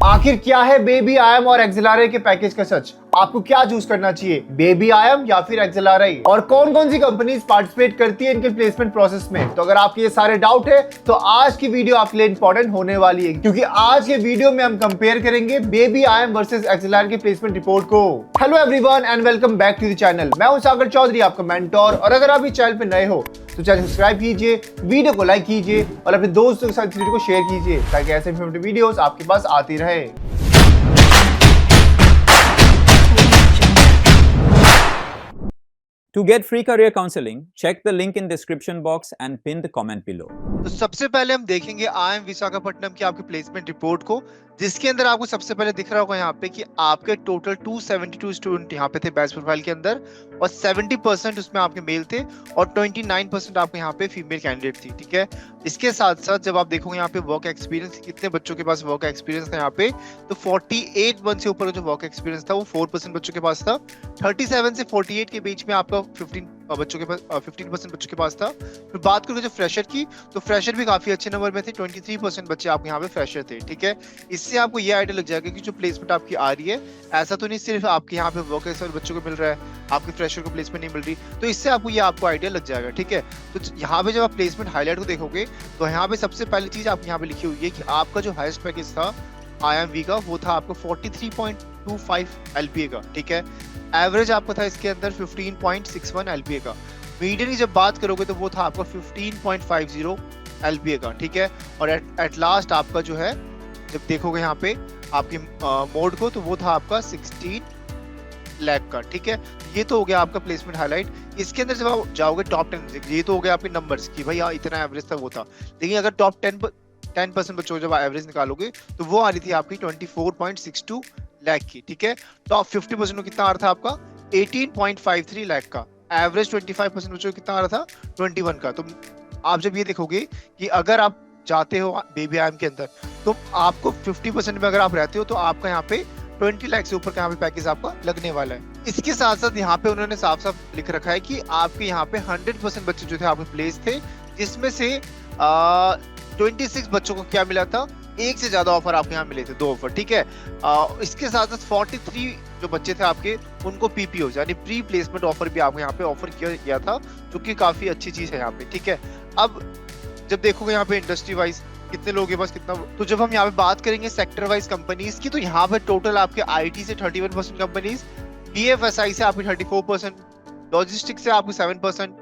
आखिर क्या है बेबी आयम और एक्सेलेराई के पैकेज का सच? आपको क्या चूज करना चाहिए, बेबी आयम या फिर एक्सेलेराई? और कौन कौन सी कंपनीज पार्टिसिपेट करती है इनके प्लेसमेंट प्रोसेस में? तो अगर आपके ये सारे डाउट है तो आज की वीडियो आपके लिए इंपॉर्टेंट होने वाली है, क्योंकि आज के वीडियो में हम कंपेयर करेंगे बेबी आयम वर्सेस एक्सेलेराई की प्लेसमेंट रिपोर्ट को। Hello everyone and welcome back to the channel. मैं हूं सागर चौधरी, आपका मेंटोर। और अगर आप इस चैनल पे नए हो तो चैनल सब्सक्राइब कीजिए, वीडियो को लाइक कीजिए और अपने दोस्तों के साथ इस वीडियो को शेयर कीजिए ताकि ऐसे इन्फॉर्मेटिव वीडियोस आपके पास आती रहे। To get free career counseling, check the link in description box and pin the comment below. तो सबसे पहले हम देखेंगे आईएम विशाखापट्टनम की आपकी प्लेसमेंट रिपोर्ट को, जिसके अंदर आपको सबसे पहले दिख रहा होगा यहाँ पे कि आपके टोटल 272 स्टूडेंट यहाँ पे थे बैच प्रोफाइल के अंदर, और 70% उसमें आपके मेल थे और 29% आपके यहाँ पे फीमेल कैंडिडेट थी। ठीक है, इसके साथ साथ जब आप देखोगे यहाँ पे वर्क एक्सपीरियंस, कितने बच्चों के पास वर्क एक्सपीरियंस था यहाँ पे, तो 48 मंथ से ऊपर जो वर्क एक्सपीरियंस था वो 4% बच्चों के पास था। 37 से 48 के बीच में आपका 15% बच्चों के पास था। फिर बात करोगे जो फ्रेशर की, तो फ्रेशर भी काफी अच्छे नंबर में थे, 23% बच्चे आप यहाँ पे फ्रेशर थे। ठीक है, इससे आपको ये आइडिया लग जाएगा कि जो प्लेसमेंट आपकी आ रही है, ऐसा तो नहीं सिर्फ आपके यहाँ पे वर्कर्स और बच्चों को मिल रहा है, आपके फ्रेशर को प्लेसमेंट नहीं मिल रही, तो इससे आपको आइडिया लग जाएगा। ठीक है, तो यहाँ पे जब आप प्लेसमेंट हाईलाइट को देखोगे तो यहाँ पे सबसे पहली चीज आपकी यहाँ पे लिखी हुई है कि आपका जो हाईएस्ट पैकेज था आईएमवी का, वो था आपको 43.25 एलपीए का। ठीक है, एवरेज आपको था इसके अंदर 15.61 एलपीए का। मीडियन की जब बात करोगे तो वो था आपका 15.50 एलपीए का। ठीक है, और एट लास्ट आपका जो है, जब देखोगे यहाँ पे आपकी मोड को, तो वो था आपका 16 लाख का। ठीक है, ये तो हो गया आपका प्लेसमेंट हाईलाइट। इसके अंदर जब आप जाओगे टॉप 10, ये तो हो गया आपके नंबर्स की, भाई इतना एवरेज था वो था। लेकिन अगर टॉप 10% बच्चों को जब एवरेज निकालोगे तो वो आ रही थी आपकी 24.62 लाख की। ठीक है, टॉप 50% को कितना आ रहा था आपका 18.53 लाख का। एवरेज 25% बच्चों को कितना आ रहा था 21 का। तो आप जब ये देखोगे कि अगर आप जाते हो बेबी आईएम के अंदर, तो आपको 50% में अगर आप रहते हो तो आपका यहाँ पे 20 लाख से ऊपर का यहाँ पे पैकेज आपका लगने वाला है। इसके साथ साथ यहाँ पे उन्होंने साफ साफ लिख रखा है कि आपके यहाँ पे 100% बच्चे जो थे आपके प्लेस थे, जिसमें से 26 बच्चों को क्या मिला था, एक से ज्यादा ऑफर आपके यहाँ मिले थे, 2 ऑफर। ठीक है, इसके साथ साथ 43 जो बच्चे थे आपके, उनको पीपीओ यानी प्री प्लेसमेंट ऑफर भी आपको यहाँ पे ऑफर किया गया था, जो कि काफी अच्छी चीज है यहाँ पे। ठीक है, अब जब देखोगे यहाँ पे इंडस्ट्री वाइज कितने लोगों के पास कितना, तो जब हम यहाँ पे बात करेंगे सेक्टर वाइज कंपनीज की, तो यहाँ पे टोटल आपके आईटी से 31% कंपनीज, बीएफएसआई से आपकी 34%, लॉजिस्टिक्स से आपकी 7%,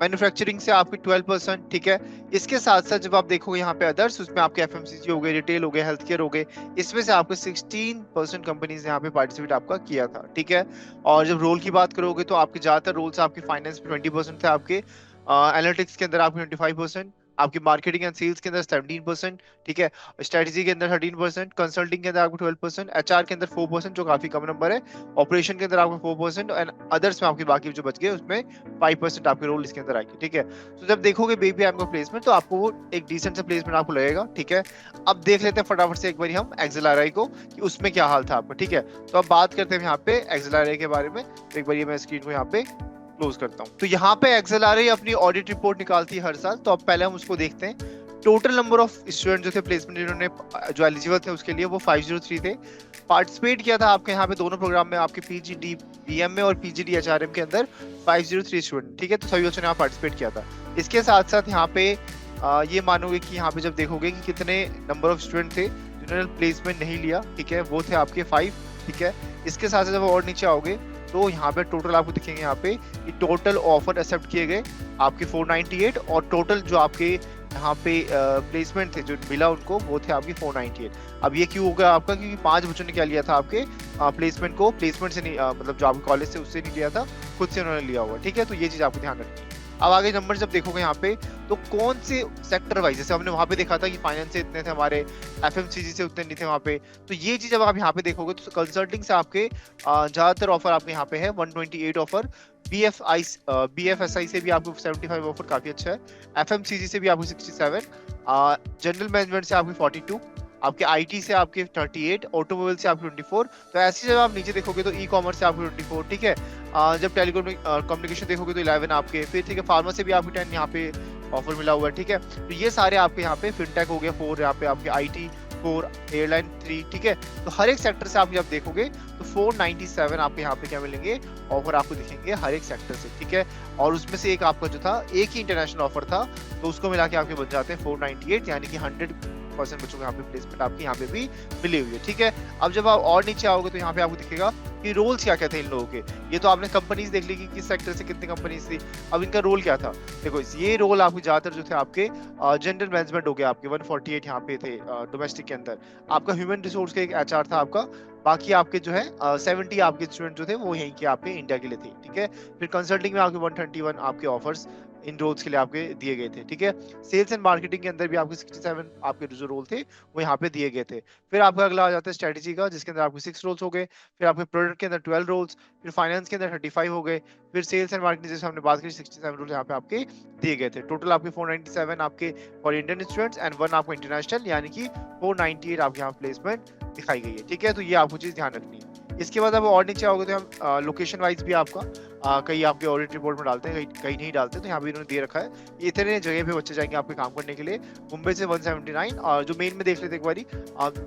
मैन्युफैक्चरिंग से आपकी 12%। ठीक है, इसके साथ साथ जब आप देखोगे यहाँ पे अदर्स, उसमें आपके एफएमसीजी हो गए, रिटेल हो गए, हेल्थ केयर हो गए, इसमें से आपको 16% कंपनीज ने यहाँ पे पार्टिसिपेट आपका किया था। ठीक है, और जब रोल की बात करोगे तो आपके ज्यादातर रोल्स आपके फाइनेंस में 20% थे, आपके एनालिटिक्स के अंदर आपके 25%, आपकी मार्केटिंग एंड सेल्स के अंदर 17%। ठीक है, स्ट्रेटजी के अंदर 13%, कंसल्टिंग के अंदर आपको 12%, एचआर के अंदर 4% जो काफी कम नंबर है, ऑपरेशन के अंदर आपको 4% एंड अदर्स में आपके बाकी जो बच गए उसमें 5% आपके रोल इसके अंदर आएगी। ठीक है, तो जब देखोगे बेबी आईएम का प्लेसमेंट तो आपको वो एक डिसेंट सा प्लेसमेंट आपको लगेगा। ठीक है, अब देख लेते हैं फटाफट से एक बार हम एक्सेलेराई को कि उसमें क्या हाल था आपका। ठीक है, तो अब बात करते हैं यहाँ पे एक्सेलेराई के बारे में। तो एक बार ये मैं स्क्रीन को यहाँ पे क्लोज करता हूं। तो यहाँ पे एक्सेलेराई अपनी ऑडिट रिपोर्ट निकालती है हर साल, तो अब पहले हम उसको देखते हैं। टोटल नंबर ऑफ स्टूडेंट जो थे प्लेसमेंट जिन्होंने जो एलिजिबल थे उसके लिए, वो 503 थे। पार्टिसिपेट किया था आपके यहाँ पे दोनों प्रोग्राम में, आपके पीजीडी बीएम में और पीजीडी एचआरएम के अंदर 503 स्टूडेंट। ठीक है, तो सभी बच्चों ने यहाँ पार्टिसिपेट किया था। इसके साथ साथ यहाँ पे ये मानोगे कि यहाँ पे जब देखोगे कि कितने नंबर ऑफ स्टूडेंट थे जिन्होंने प्लेसमेंट नहीं लिया, ठीक है, वो थे आपके 5। ठीक है, इसके साथ साथ जब और नीचे आओगे तो यहाँ पे टोटल आपको दिखेंगे यहाँ पे कि टोटल ऑफर एक्सेप्ट किए गए आपके 498, और टोटल जो आपके यहाँ पे प्लेसमेंट थे जो मिला उनको, वो थे आपके 498। अब ये क्यों होगा आपका, क्योंकि 5 बच्चों ने क्या लिया था आपके प्लेसमेंट को, प्लेसमेंट से नहीं मतलब जो आपके कॉलेज से उससे नहीं लिया था, खुद से उन्होंने लिया हुआ। ठीक है, तो ये चीज आपको ध्यान रखनी है। अब आगे नंबर जब देखोगे यहाँ पे, तो कौन से सेक्टर वाइज, जैसे हमने वहां पे देखा था कि फाइनेंस से इतने थे हमारे, एफएमसीजी से उतने नहीं थे वहां पे, तो ये चीज जब आप यहाँ पे देखोगे तो कंसल्टिंग से आपके ज्यादातर ऑफर आपके यहाँ पे है 128 ऑफर, बीएफएसआई से भी आपको 75 ऑफर, काफी अच्छा है, एफएमसीजी से भी आपको 67, जनरल मैनेजमेंट से आपकी 42, आपके आईटी से आपके 38, ऑटोमोबाइल से आपके 24। तो ऐसे जब आप नीचे देखोगे तो ई कॉमर्स से आपके 24। ठीक है, जब टेलीकॉम कम्युनिकेशन देखोगे तो 11 आपके, फिर ठीक है फार्मा से भी आपके 10 यहाँ पे ऑफर मिला हुआ है। ठीक है, तो ये सारे आपके यहाँ पे फिनटेक हो गया 4, यहाँ पे आपके आईटी 4, एयरलाइन 3, ठीक है। तो हर एक सेक्टर से आप जब देखोगे तो 497 आपको यहाँ पे क्या मिलेंगे, ऑफर आपको दिखेंगे हर एक सेक्टर से, ठीक है। और उसमें से एक आपका जो था, एक ही इंटरनेशनल ऑफर था, तो उसको मिला के आपके बन जाते हैं 498, यानी कि 100% बच्चों को यहाँ पे प्लेसमेंट आपकी यहाँ पे भी मिली हुई है, ठीक है। अब जब आप और नीचे आओगे तो यहाँ पे आपको दिखेगा कि रोल्स क्या क्या थे इन लोगों के। ये तो आपने कंपनीज देख ली कि किस सेक्टर से कितनी कंपनीज थी, अब इनका रोल क्या था। देखो ये रोल आपके ज्यादातर जो थे आपके जनरल मैनेजमेंट हो गया, आपके 148 यहाँ पे थे डोमेस्टिक के अंदर। आपका ह्यूमन रिसोर्स का एक एचआर था आपका, बाकी आपके जो है 70 आपके स्टूडेंट जो थे वो यहीं के आपके इंडिया के लिए थे, ठीक है। फिर कंसल्टिंग में आपके 131 आपके ऑफर्स इन रोल्स के लिए आपके दिए गए थे, ठीक है। सेल्स एंड मार्केटिंग के अंदर भी आपके 67 आपके जो रोल थे वो यहाँ पे दिए गए थे। फिर आपका अगला आ जाता है स्ट्रेटेजी का, जिसके अंदर आपके 6 रोल्स हो गए। फिर आपके प्रोडक्ट के अंदर 12 रोल्स, फिर फाइनेंस के अंदर 35 हो गए। फिर सेल्स एंड मार्केटिंग जैसे हमने बात करी 67 रोल यहाँ पे आपके दिए गए थे। टोटल आपके 497 आपके फॉर इंडियन स्टूडेंट्स एंड 1 आपको इंटरनेशनल, यानी कि 498 आपके यहाँ प्लेसमेंट दिखाई गई है, ठीक है। तो ये आपको चीज ध्यान रखनी है। इसके बाद अब और नीचे आओगे तो हम लोकेशन वाइज भी आपका कहीं आपके ऑडिट रिपोर्ट में डालते हैं, कहीं नहीं डालते, तो यहाँ पे इन्होंने दे रखा है। ये इतने जगह पे बच्चे जाएंगे आपके काम करने के लिए। मुंबई से 179, और जो मेन में देख लेते एक बारी,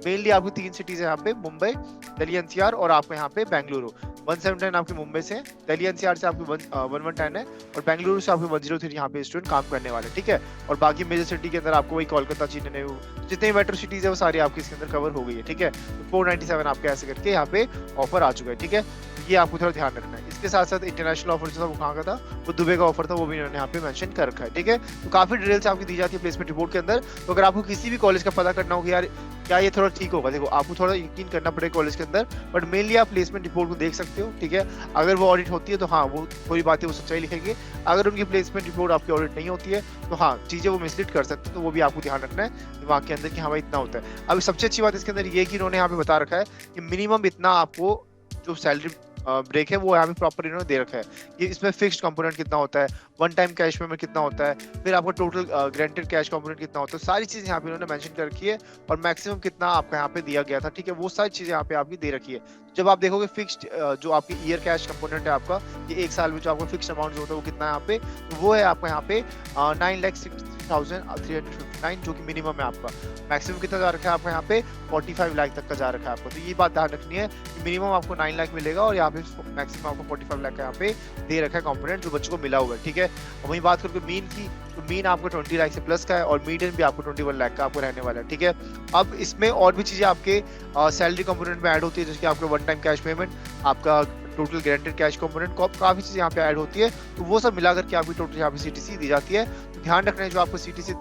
मेनली आपको 3 सिटीज है यहाँ पे, मुंबई, दिल्ली एनसीआर और आपको यहाँ पे बेंगलुरु। 179 आपके मुंबई से, दिल्ली एनसीआर से आपके 1110 है, और बेंगलुरु से आपके 103 यहाँ पे स्टूडेंट काम करने वाले, ठीक है। और बाकी मेजर सिटी के अंदर आपको वही कोलकाता, चेन्नई, जितने मेट्रो सिटीज है वो सारी आपकी इसके अंदर कवर हो गई है, ठीक है। 497 आपके ऐसे करके यहाँ पे ऑफर आ चुका है, ठीक है। ये आपको थोड़ा ध्यान रखना है। इसके साथ साथ इंटरनेशनल ऑफर जो था वो कहाँ का था, वो दुबई का ऑफर था, वो भी इन्होंने यहाँ पे मेंशन कर रखा है, ठीक है। तो काफी डिटेल्स आपकी दी जाती है प्लेसमेंट रिपोर्ट के अंदर। तो अगर आपको किसी भी कॉलेज का पता करना हो कि यार क्या ये थोड़ा ठीक होगा, देखो आपको थोड़ा यकीन करना पड़ेगा कॉलेज के अंदर, बट मेनली आप प्लेसमेंट रिपोर्ट को देख सकते हो, ठीक है। अगर वो ऑडिट होती है तो हाँ, वो थोड़ी बातें वो सच्चाई लिखेंगे। अगर उनकी प्लेसमेंट रिपोर्ट आपकी ऑडिट नहीं होती है तो हाँ, चीजें वो मिसलीड कर सकते हैं, तो वो भी आपको ध्यान रखना है दिमाग के अंदर कि हाँ भाई इतना होता है। अब सबसे अच्छी बात इसके अंदर ये कि इन्होंने यहाँ पे बता रखा है कि मिनिमम इतना आपको जो सैलरी ब्रेक है वो यहाँ पे प्रॉपर इन्होंने दे रखा है कि इसमें फिक्स्ड कंपोनेंट कितना होता है, वन टाइम कैश पेमेंट कितना होता है, फिर आपका टोटल ग्रांटेड कैश कंपोनेंट कितना होता है, सारी चीजें यहाँ पे इन्होंने मेंशन कर रखी है। और मैक्सिमम कितना आपका यहाँ पे दिया गया था, ठीक है, वो सारी चीजें यहाँ पे आपकी दे रखी है। जब आप देखोगे फिक्स्ड जो आपकी ईयर कैश कंपोनेंट है आपका, ये एक साल में जो आपका फिक्स्ड अमाउंट जो होता है वो कितना है यहाँ पे, तो वो है आपका यहाँ पे 9,60,359, जो कि मिनिमम है आपका। मैक्सिमम कितना जा रखा है आपका यहाँ पे 45 लाख तक का जा रखा है आपको। तो ये बात ध्यान रखनी है कि मिनिमम आपको 9 लाख मिलेगा, और यहाँ पे मैक्सिमम आपको 45 लाख का यहाँ पे दे रखा है कंपोनेंट जो बच्चों को मिला हुआ है, ठीक है। और वही बात करके मीन की, तो मीन आपको 20 लाख से प्लस का है, और मीडियन भी आपको 21 लाख का आपको रहने वाला है, ठीक है। अब इसमें और भी चीजें आपके सैलरी कंपोनेंट में ऐड होती है, जैसे कि आपका वन टाइम कैश पेमेंट, आपका टोटल गारंटेड कैश कंपोनेंट, काफी चीजें यहाँ पे ऐड होती है। तो वो सब मिलाकर के आपकी टोटल यहाँ पे सीटीसी दी जाती है। तो ध्यान रखना है जो आपको सीटीसी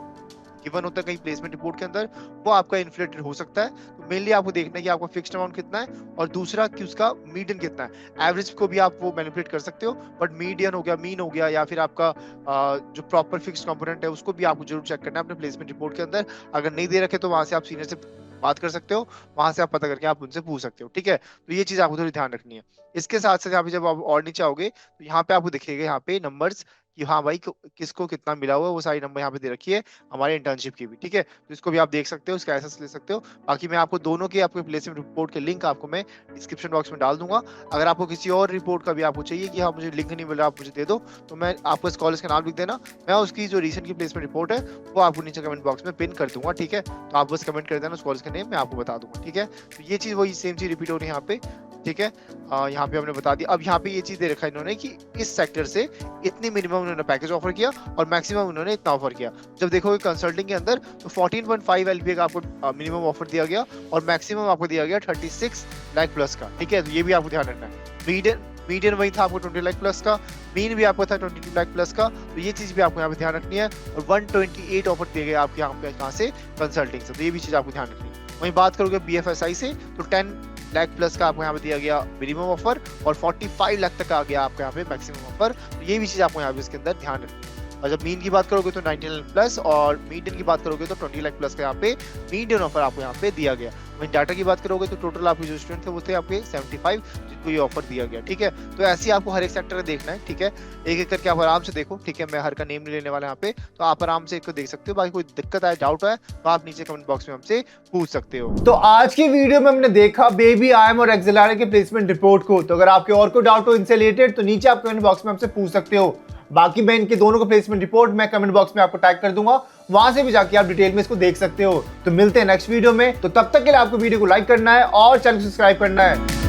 गिवन होता है कहीं प्लेसमेंट रिपोर्ट के अंदर, वो आपका इन्फ्लेटेड हो सकता है। तो मेनली आपको देखना है कि आपका फिक्स्ड अमाउंट कितना है, और दूसरा कि उसका मीडियन कितना है। एवरेज को भी आप वो मैनिपुलेट कर सकते हो, बट मीडियन हो गया, मीन हो गया, या फिर आपका जो प्रॉपर फिक्स्ड कंपोनेंट है उसको भी आपको जरूर चेक करना है अपने प्लेसमेंट रिपोर्ट के अंदर। अगर नहीं दे रखे तो वहां से आप सीनियर से बात कर सकते हो, वहां से आप पता करके आप उनसे पूछ सकते हो, ठीक है। तो ये चीज आपको थोड़ी ध्यान रखनी है। इसके साथ साथ यहाँ पे जब आप और नीचे आओगे तो यहाँ पे आपको दिखेगा यहाँ पे नंबर्स कि हाँ भाई किसको कितना मिला हुआ है, वो सारी नंबर यहाँ पे दे रखी है हमारे इंटर्नशिप की भी, ठीक है। तो इसको भी आप देख सकते हो, इसका एसेस ले सकते हो। बाकी मैं आपको दोनों के आपके प्लेसमेंट रिपोर्ट के लिंक आपको मैं डिस्क्रिप्शन बॉक्स में डाल दूंगा। अगर आपको किसी और रिपोर्ट का भी आपको चाहिए कि हाँ मुझे लिंक नहीं मिल रहा, आप मुझे दे दो, तो मैं आपको इस कॉलेज का नाम लिख देना, मैं उसकी जो रिसेंट की प्लेसमेंट रिपोर्ट है वो आपको नीचे कमेंट बॉक्स में पिन कर दूंगा, ठीक है। तो आप बस कमेंट कर देना उस कॉलेज का नेम, मैं आपको बता दूंगा, ठीक है। तो ये चीज वही सेम चीज रिपीट हो रही है यहाँ पे, ठीक है। यहाँ पे हमने बता दिया। अब यहाँ पे ये चीज दे रखा है इन्होंने कि इस सेक्टर से इतनी मिनिमम इन्होंने पैकेज ऑफर किया और मैक्सिमम इन्होंने इतना ऑफर किया। जब देखोगे कंसल्टिंग के अंदर तो 14.5 LPA का आपको मिनिमम ऑफर दिया गया, और मैक्सिमम आपको दिया गया 36 लाख प्लस का, ठीक है। तो ये भी आपको ध्यान रखना है। मीडियन वही था आपको 20 लाख प्लस का, मीन भी आपको था 22 लाख प्लस का। तो ये चीज भी आपको यहाँ पे ध्यान रखनी है। और 128 ऑफर दिए गए आपके यहाँ पे कहाँ से, कंसल्टिंग से। तो ये भी चीज आपको ध्यान रखनी है। वहीं बात करोगे BFSI से तो 10 लाख प्लस का आपको यहाँ पे दिया गया मिनिमम ऑफर, और 45 लाख तक आ गया आपको यहाँ पे मैक्सिमम ऑफर। तो ये भी चीज आपको यहाँ पे इसके अंदर ध्यान रखनी है। और जब मीन की बात करोगे तो 19 लाख प्लस, और मीडियन की बात करोगे तो 20 लाख प्लस का यहाँ पे मीडियन ऑफर आपको यहाँ पे दिया गया। वहीं डाटा की बात करोगे तो टोटल आपके जो स्टूडेंट थे वो थे आपके 75, जिनको ये ऑफर दिया गया, ठीक है। तो ऐसे ही आपको हर एक सेक्टर में देखना है, ठीक है। एक एक करके आप आराम से देखो, ठीक है। मैं हर का नेम नहीं लेने वाला यहाँ पे, तो आप आराम से एक देख सकते हो। बाकी कोई दिक्कत आए, डाउट आए तो आप नीचे कमेंट बॉक्स में हमसे पूछ सकते हो। तो आज की वीडियो में हमने देखा बेबी आईएम और एक्सेलरे के प्लेसमेंट रिपोर्ट को। तो अगर आपके और कोई डाउट हो इनसे रिलेटेड तो नीचे आप कमेंट बॉक्स में हमसे पूछ सकते हो। बाकी मैं इनके दोनों को प्लेसमेंट रिपोर्ट मैं कमेंट बॉक्स में आपको टैग कर दूंगा, वहां से भी जाके आप डिटेल में इसको देख सकते हो। तो मिलते हैं नेक्स्ट वीडियो में, तो तब तक के लिए आपको वीडियो को लाइक करना है और चैनल सब्सक्राइब करना है।